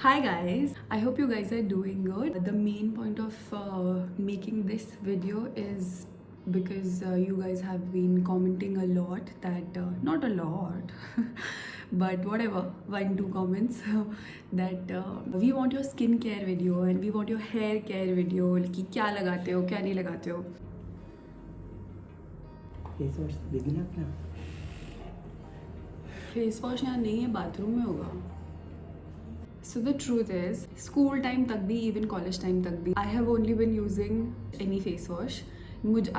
Hi guys, I hope you guys are doing good. The main point of making this video is because you guys have been commenting a lot that not a lot but whatever, 1-2 comments that we want your skin care video and we want your hair care video कि क्या लगाते हो क्या नहीं लगाते हो. Face wash देना अपना फेस वॉश यहाँ नहीं है, बाथरूम में होगा. So the truth is, school time तक भी, even college time तक भी, I have only been using any face wash.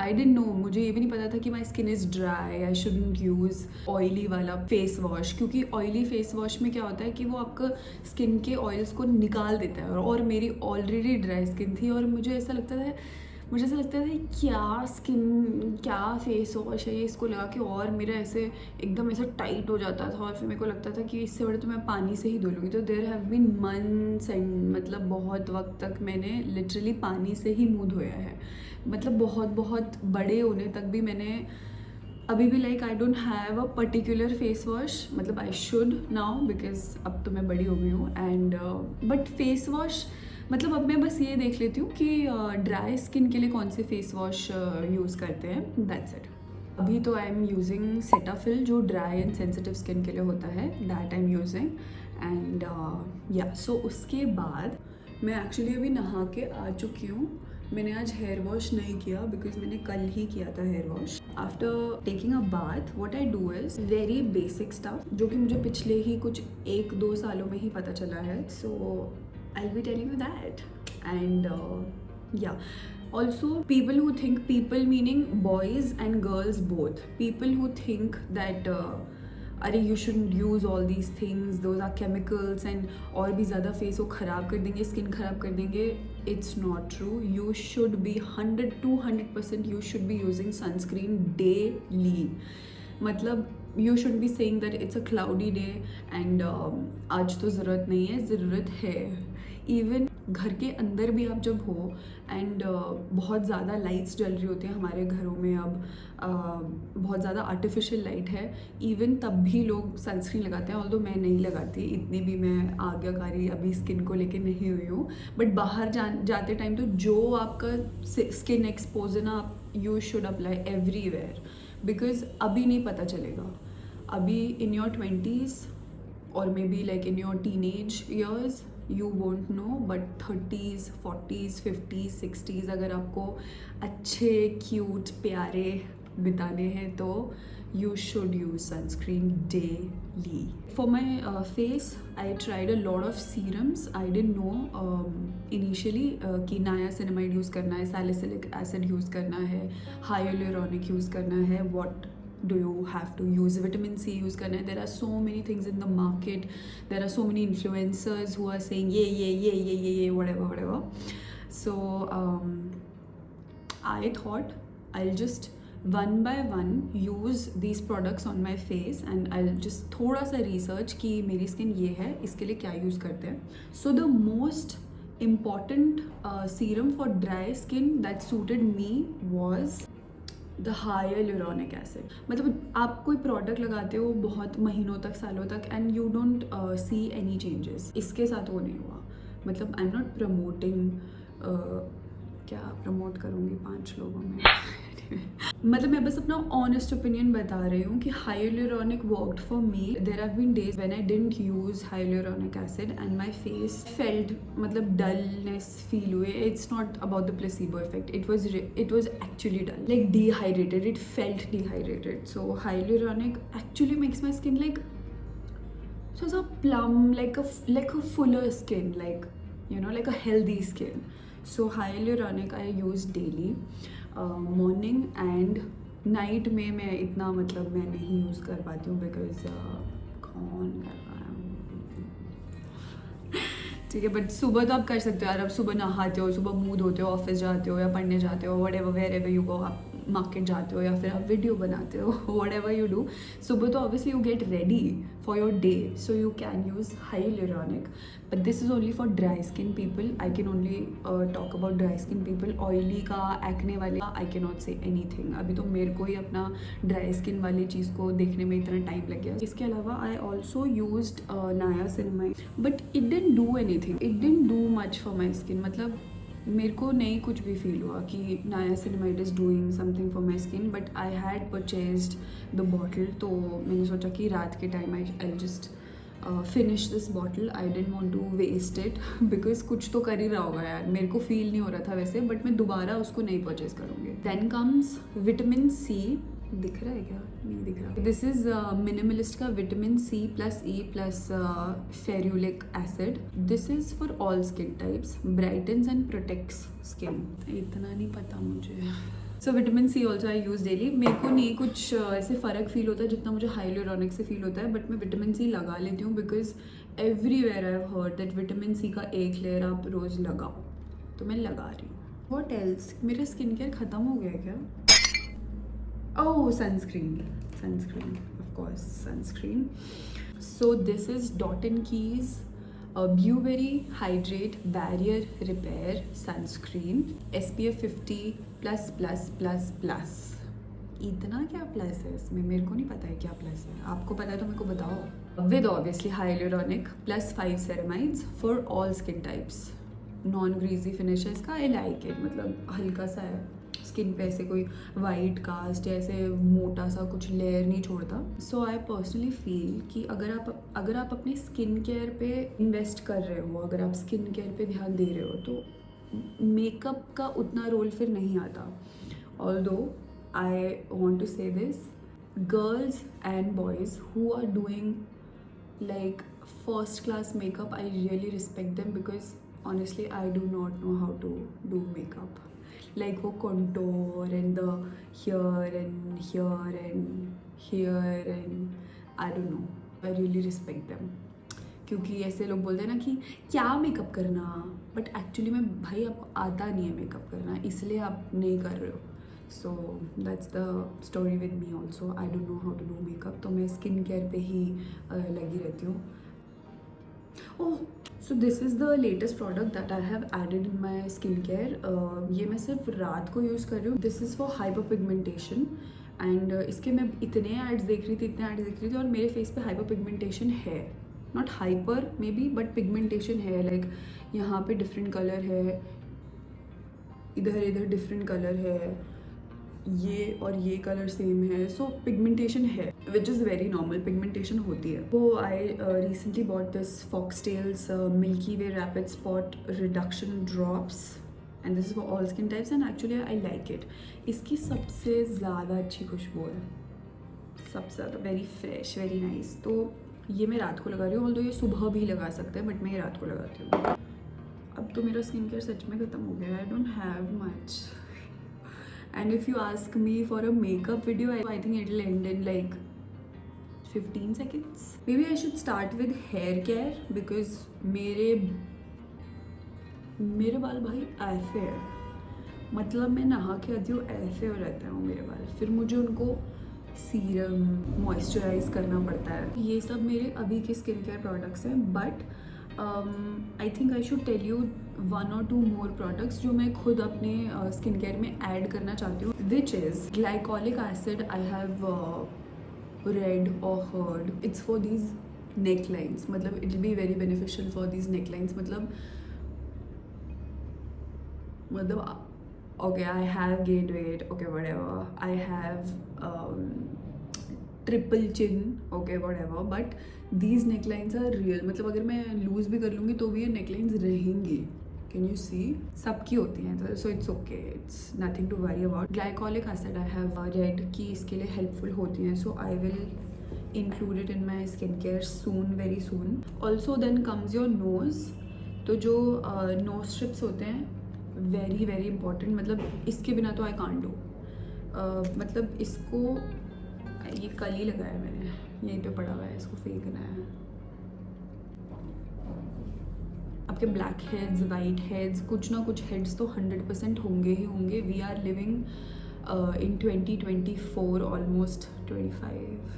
I didn't know, मुझे ये भी नहीं पता था कि my skin is dry, I shouldn't use oily वाला face wash, क्योंकि oily face wash में क्या होता है कि वो आपका skin के oils को निकाल देता है. और मेरी already dry skin थी और मुझे ऐसा लगता था क्या स्किन, क्या फेस वॉश है ये, इसको लगा के और मेरा ऐसे एकदम ऐसा टाइट हो जाता था. और फिर मेरे को लगता था कि इससे बड़े तो मैं पानी से ही धो लूँगी. तो there have been months and मतलब बहुत वक्त तक मैंने लिटरली पानी से ही मुँह धोया है. मतलब बहुत बड़े होने तक भी मैंने अभी भी like I don't have a particular face wash. मतलब आई शुड नाउ बिकॉज अब तो मैं बड़ी हो गई हूँ. एंड बट फेस वॉश मतलब अब मैं बस ये देख लेती हूँ कि ड्राई स्किन के लिए कौन से फेस वॉश यूज़ करते हैं, दैट्स इट. अभी तो आई एम यूजिंग सेटाफिल जो ड्राई एंड सेंसिटिव स्किन के लिए होता है, that I am using. And या सो उसके बाद मैं एक्चुअली अभी नहा के आ चुकी हूँ. मैंने आज हेयर वॉश नहीं किया बिकॉज मैंने कल ही किया था hair wash. After taking a bath what I do is very basic stuff जो कि मुझे पिछले ही कुछ 1-2 सालों में ही पता चला है. सो I'll be telling you that. And yeah, also people who think, people meaning boys and girls both, people who think that अरे you shouldn't use all these things, those are chemicals and और भी ज़्यादा face को ख़राब कर देंगे, skin ख़राब कर देंगे. It's not true. You should be 100% you should be using sunscreen daily. मतलब you should be saying that it's a cloudy day and आज तो ज़रूरत नहीं है, ज़रूरत है. इवन घर के अंदर भी आप जब हो एंड बहुत ज़्यादा लाइट्स जल रही होती हैं हमारे घरों में, अब बहुत ज़्यादा आर्टिफिशियल लाइट है, इवन तब भी लोग सनस्क्रीन लगाते हैं. ऑल्दो मैं नहीं लगाती, इतनी भी मैं आज्ञाकारी अभी स्किन को लेके नहीं हुई हूँ. बट बाहर जाते टाइम तो जो आपका स्किन एक्सपोज है ना, you should apply everywhere because अभी नहीं पता चलेगा. अभी इन योर 20s और may be like in your teenage years you won't know, but 30s 40s 50s 60s अगर आपको अच्छे क्यूट प्यारे बिताने हैं तो you should use sunscreen daily. For my face, I tried a lot of serums. I didn't know initially कि niacinamide use करना है, salicylic acid यूज़ करना है, hyaluronic यूज़ करना है, what do you have to use, vitamin C use करना है. There are so many things in the market. There are so many influencers who are saying yeah whatever. So I thought I'll just one by one use these products on my face and I'll just थोड़ा सा research कि मेरी skin ये है, इसके लिए क्या use करते हैं. So the most important serum for dry skin that suited me was the hyaluronic acid. मतलब आप कोई प्रोडक्ट लगाते हो बहुत महीनों तक, सालों तक and you don't see any changes. इसके साथ वो नहीं हुआ. मतलब आई एम नॉट प्रमोटिंग, क्या प्रमोट करूँगी 5 लोगों में मतलब मैं बस अपना ऑनेस्ट ओपिनियन बता रही हूँ कि hyaluronic worked for me. There have been days when I didn't use hyaluronic acid and my face felt मतलब डलनेस फील हुए. It's not about the placebo effect, it was actually dull, like dehydrated, it felt dehydrated. So hyaluronic actually makes my skin like so plum, like a fuller skin, like you know, like a healthy skin. So hyaluronic I use daily, morning and night में मैं इतना मतलब मैं नहीं use कर पाती हूँ because कौन कर रहा है. ठीक है, बट सुबह तो आप कर सकते हो यार. आप सुबह नहाते हो, सुबह मुँह धोते हो, ऑफिस जाते हो या पढ़ने जाते हो, whatever wherever you go, आप मार्केट जाते हो या फिर आप वीडियो बनाते हो, वट एवर यू डू, सुबह तो obviously you get ready for your day, so you can use hyaluronic, but this is only for dry skin people. I can only talk about dry skin people. Oily का, acne वाले का I can not say anything. अभी तो मेरे को ही अपना dry skin वाली चीज़ को देखने में इतना टाइम लग गया. इसके अलावा I also used niacinamide, but it didn't do anything, it didn't do much for my skin. मतलब मेरे को नहीं कुछ भी फील हुआ कि niacinamide is doing something for my skin, but I had purchased the bottle. तो मैंने सोचा कि रात के time I just finish this bottle. I didn't want to waste it because कुछ तो कर ही रहा होगा यार. मेरे को फील नहीं हो रहा था वैसे, बट मैं दोबारा उसको नहीं परचेज करूँगी. Then comes vitamin C. दिख रहा है क्या? नहीं दिख रहा. दिस इज मिनिमलिस्ट का vitamin C plus E plus ferulic acid. This is for all skin types, brightens and protects skin. इतना नहीं पता मुझे. So vitamin C also I use daily. मेरे को नहीं कुछ ऐसे फ़र्क फील होता है जितना मुझे हाइलुरॉनिक से फील होता है, बट मैं विटामिन सी लगा लेती हूँ because everywhere I have heard that vitamin C का एक लेयर आप रोज़ लगाओ, तो मैं लगा रही हूँ. What else? मेरा स्किन केयर ख़त्म हो गया क्या? Oh, sunscreen, of course, sunscreen. So this is Dot & Key's Blueberry Hydrate Barrier Repair Sunscreen, SPF 50 ++++. इतना क्या प्लस है इसमें? मेरे को नहीं पता है क्या प्लस है. आपको पता है तो मेरे को बताओ. With obviously hyaluronic +5 ceramides for all skin types. Non greasy finish है इसका. आई लाइक इट. मतलब हल्का सा है स्किन पे, ऐसे कोई वाइट कास्ट या ऐसे मोटा सा कुछ लेयर नहीं छोड़ता. सो आई पर्सनली फील कि अगर आप अपने स्किन केयर पे इन्वेस्ट कर रहे हो, अगर आप स्किन केयर पे ध्यान दे रहे हो, तो मेकअप का उतना रोल फिर नहीं आता. Although I want to say this, girls and boys who are doing like first class makeup, I really respect them because honestly I do not know how to do makeup. Like वो contour and the here and here and here and I don't know. I really respect them. क्योंकि ऐसे लोग बोलते हैं ना कि क्या makeup करना, बट एक्चुअली में भाई आपको आता नहीं है मेकअप करना, इसलिए आप नहीं कर रहे हो. So that's the story with me also. I don't know how to do makeup, तो मैं स्किन केयर पे ही लगी रहती हूँ. Oh, so this is the latest product that I have added in my skin care. ये मैं सिर्फ रात को यूज़ कर रही हूँ. This is for hyper pigmentation and इसके मैं इतने एड्स देख रही थी और मेरे फेस पे हाइपर पिगमेंटेशन है. Not hyper may be, but pigmentation है. लाइक यहाँ पे डिफरेंट कलर है, इधर डिफरेंट कलर है, ये और ये कलर सेम है. सो पिगमेंटेशन है, which is very normal. Pigmentation होती है. वो I recently bought this Foxtales milky way rapid spot reduction drops and this is for all skin types and actually I like it. इसकी सबसे ज़्यादा अच्छी खुशबू है, सबसे ज़्यादा वेरी फ्रेश, वेरी नाइस. तो ये मैं रात को लगा रही हूँ. ऑल्दो ये सुबह भी लगा सकते हैं, बट मैं ये रात को लगाती हूँ. अब तो मेरा स्किन केयर सच में ख़त्म हो गया. I don't have much. And if you ask me for a makeup video, I think it will end in like 15 seconds. Maybe I should start with hair care because मेरे बाल भाई ऐसे हैं. मतलब मैं नहा के आती हूँ ऐसे हो रहते हैं मेरे बाल. फिर मुझे उनको सीरम मॉइस्चराइज करना पड़ता है. ये सब मेरे अभी के स्किन केयर प्रोडक्ट्स हैं. But I think I should tell you 1 or 2 more products जो मैं खुद अपने स्किन केयर में ऐड करना चाहती हूँ, which is glycolic acid. I have read or heard it's for these necklines. मतलब it will be very beneficial for these necklines. मतलब okay, I have gained weight, okay, whatever. I have triple chin, okay, whatever. But these necklines are real. मतलब अगर मैं loose भी कर लूँगी तो भी ये necklines रहेंगी. Can you see? सबकी होती हैं, so it's okay. It's nothing to worry about. Glycolic acid I have read कि इसके लिए helpful होती हैं, so I will include it in my skincare soon, very soon. Also then comes your nose. तो जो nose strips होते हैं very very important. मतलब इसके बिना तो I can't do. मतलब इसको ये कल ही लगाया मैंने, यहीं पे पड़ा हुआ है, इसको फेंकना है. आपके ब्लैक हेड्स, वाइट हेड्स, कुछ ना कुछ हेड्स तो 100% होंगे ही होंगे. We are living in 2024, almost 25.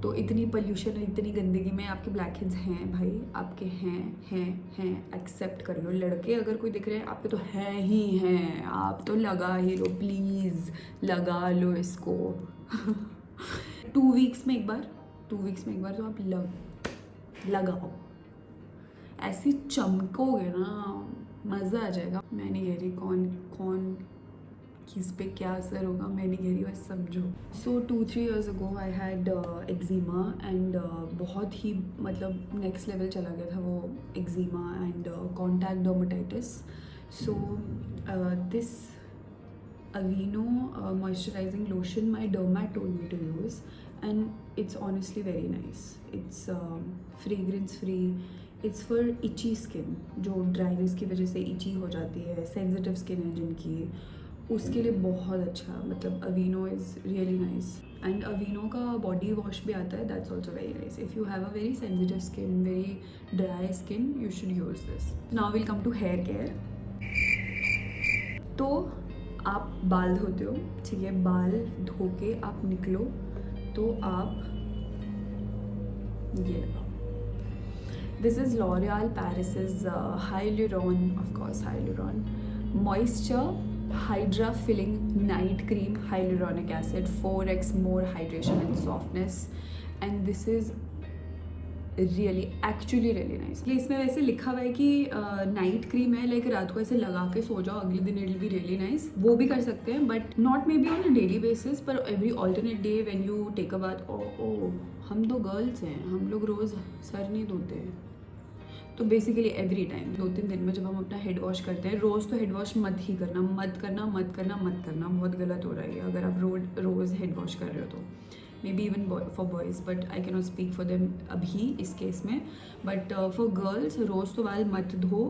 तो इतनी पोल्यूशन और इतनी गंदगी में आपके ब्लैक हेड्स हैं भाई, आपके हैं एक्सेप्ट कर लो। लड़के अगर कोई दिख रहे हैं आपके तो हैं ही हैं, आप तो लगा ही लो, प्लीज़ लगा लो इसको। 2 वीक्स में एक बार तो आप लगाओ, ऐसी चमकोगे ना, मज़ा आ जाएगा। मैं नहीं कह रही कौन किस पे क्या असर होगा, मैं नहीं कह रही, बस समझो। सो 2-3 years ago I had eczema and बहुत ही मतलब नेक्स्ट लेवल चला गया था वो eczema and contact dermatitis. So this Aveeno moisturizing lotion my dermat told me to use, and it's honestly very nice. It's fragrance free. It's for itchy skin, जो dryness की वजह से इची हो जाती है, सेंसिटिव स्किन है जिनकी, उसके लिए बहुत अच्छा। मतलब Aveeno is really nice. And Aveeno का बॉडी वॉश भी आता है, that's also very nice. If you have a very sensitive skin, very dry skin, you should use this. Now will come to hair care. तो आप बाल धोते हो, ठीक है, बाल धो के आप निकलो तो आप ये लगाओ। This is L'Oreal Paris hyaluron, of course hyaluron moisture hydra filling night cream, hyaluronic acid, 4x more hydration and softness, and this is really actually really nice. इसमें वैसे लिखा हुआ है कि नाइट क्रीम है, लाइक रात को ऐसे लगा के सो जाओ, अगले दिन it will be really nice. वो भी कर सकते हैं, but not may be on a daily basis, पर every alternate day when you take a bath. Oh हम तो गर्ल्स हैं, हम लोग रोज़ सर नहीं धोते हैं, तो बेसिकली एवरी टाइम 2-3 दिन में जब हम अपना हेड वॉश करते हैं, रोज़ तो हेड वॉश मत ही करना, बहुत गलत हो रहा है अगर आप रोज़ हेड वॉश कर रहे हो तो। May be even for boys, but I can not speak for them अभी इस केस में, बट फॉर गर्ल्स रोज़ तो बाल मत धो,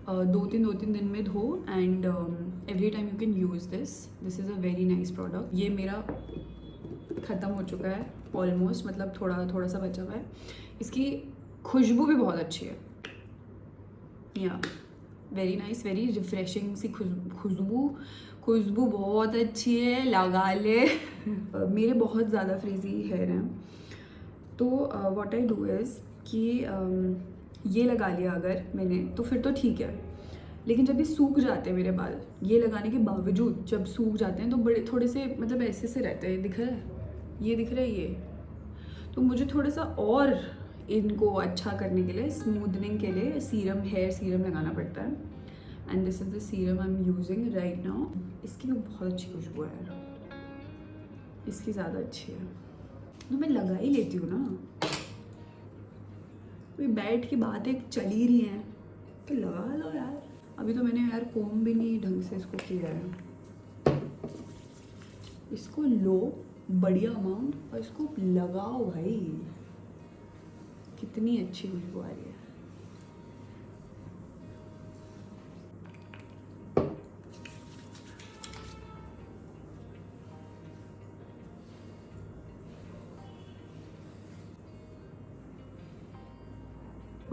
2-3 दिन में धो, and every time you can use this is a very nice product. ये मेरा ख़त्म हो चुका है ऑलमोस्ट, मतलब थोड़ा सा बचा हुआ है। इसकी खुशबू भी बहुत अच्छी है, या वेरी नाइस, वेरी रिफ्रेशिंग सी खुशबू बहुत अच्छी है, लगा ले। मेरे बहुत ज़्यादा फ्रीजी हेयर हैं, तो व्हाट आई डू इज़ कि ये लगा लिया अगर मैंने, तो फिर तो ठीक है। लेकिन जब ये सूख जाते हैं मेरे बाल, ये लगाने के बावजूद जब सूख जाते हैं तो बड़े थोड़े से मतलब ऐसे से रहते हैं, दिख रहा है ये, तो मुझे थोड़ा सा और इनको अच्छा करने के लिए, स्मूदनिंग के लिए हेयर सीरम लगाना पड़ता है, and this is the serum I am using right now. इसकी भी बहुत अच्छी खुशबू है यार, इसकी ज़्यादा अच्छी है, तो मैं लगा ही लेती हूँ ना। कोई बैठ की बात एक चल ही रही है तो लगा लो यार। अभी तो मैंने यार कोम भी नहीं ढंग से इसको किया है। इसको लो बढ़िया अमाउंट और इसको लगाओ भाई, कितनी अच्छी खुशबू आ रही है।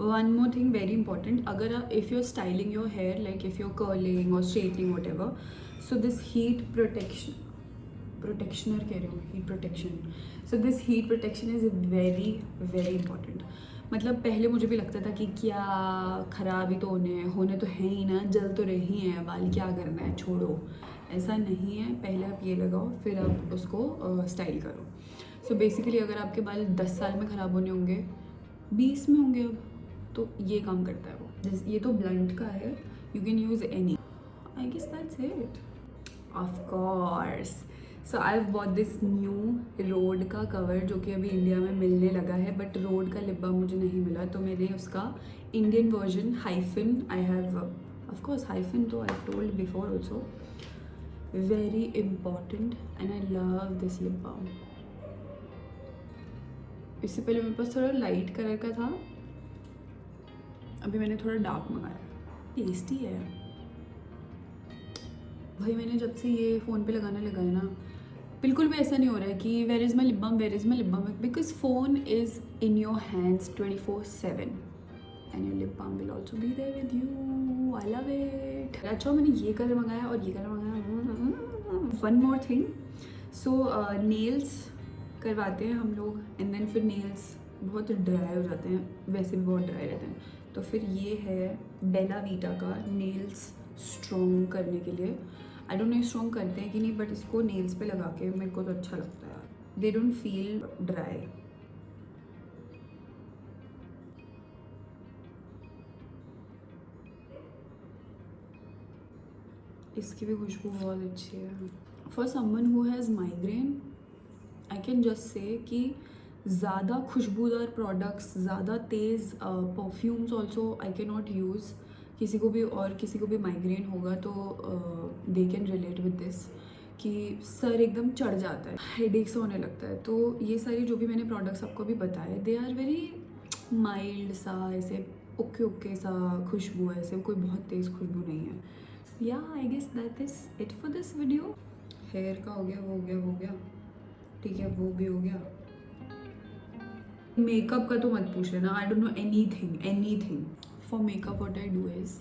One more thing very important, अगर आप if you're styling your hair, like if you're curling or straightening whatever, so this heat protection so this heat protection is very very important। मतलब पहले मुझे भी लगता था कि क्या ख़राब ही तो होने तो हैं ही ना, जल तो रही हैं बाल, क्या करना है, छोड़ो। ऐसा नहीं है, पहले आप ये लगाओ फिर आप उसको स्टाइल करो। सो बेसिकली अगर आपके बाल 10 साल में ख़राब होने होंगे, 20 में होंगे अब, तो ये काम करता है वो। ये तो ब्लंट का है, you can use any, I guess that's it. Of course, so I have bought this new Rhode का कवर जो कि अभी इंडिया में मिलने लगा है, बट रोड का लिप बाम मुझे नहीं मिला, तो मैंने उसका Indian version Hyphen, I have of course Hyphen, so I told before also, very important, and I love this lip balm. इससे पहले मेरे पास थोड़ा लाइट कलर का था, अभी मैंने थोड़ा डार्क मंगाया। टेस्टी है भाई। मैंने जब से ये फ़ोन पे लगाने लगा है ना, बिल्कुल भी ऐसा नहीं हो रहा है कि where is my lip balm, because phone is in your hands 24/7। And your lip balm will also be there with you. I love it. अच्छा मैंने ये कलर मंगाया और ये कलर मंगाया. One more thing. So nails करवाते हैं हम लोग एंड देन फिर नेल्स बहुत ड्राई हो जाते हैं, वैसे भी बहुत ड्राई रहते हैं. तो फिर ये है बेला वीटा का नेल्स स्ट्रॉन्ग करने के लिए. आई डोंट नो स्ट्रॉन्ग करते हैं कि नहीं, बट इसको नेल्स पे लगा के मेरे को तो अच्छा लगता है. They don't feel dry. इसकी भी खुशबू बहुत अच्छी है. For someone who has migraine I can just say कि ज़्यादा खुशबूदार प्रोडक्ट्स, ज़्यादा तेज़ perfumes also I can not use. किसी को भी माइग्रेन होगा तो they can relate with this कि सर एकदम चढ़ जाता है, हेडेक सा होने लगता है. तो ये सारी जो भी मैंने प्रोडक्ट्स आपको अभी बताए, दे आर वेरी माइल्ड सा, ऐसे ओके ओके सा खुशबू है, ऐसे कोई बहुत तेज़ खुशबू नहीं है. या I guess that is it for this video. Hair का हो गया, हो गया ठीक है, वो भी हो गया. मेकअप का तो मत पूछ लेना. आई don't know anything. For makeup what I do is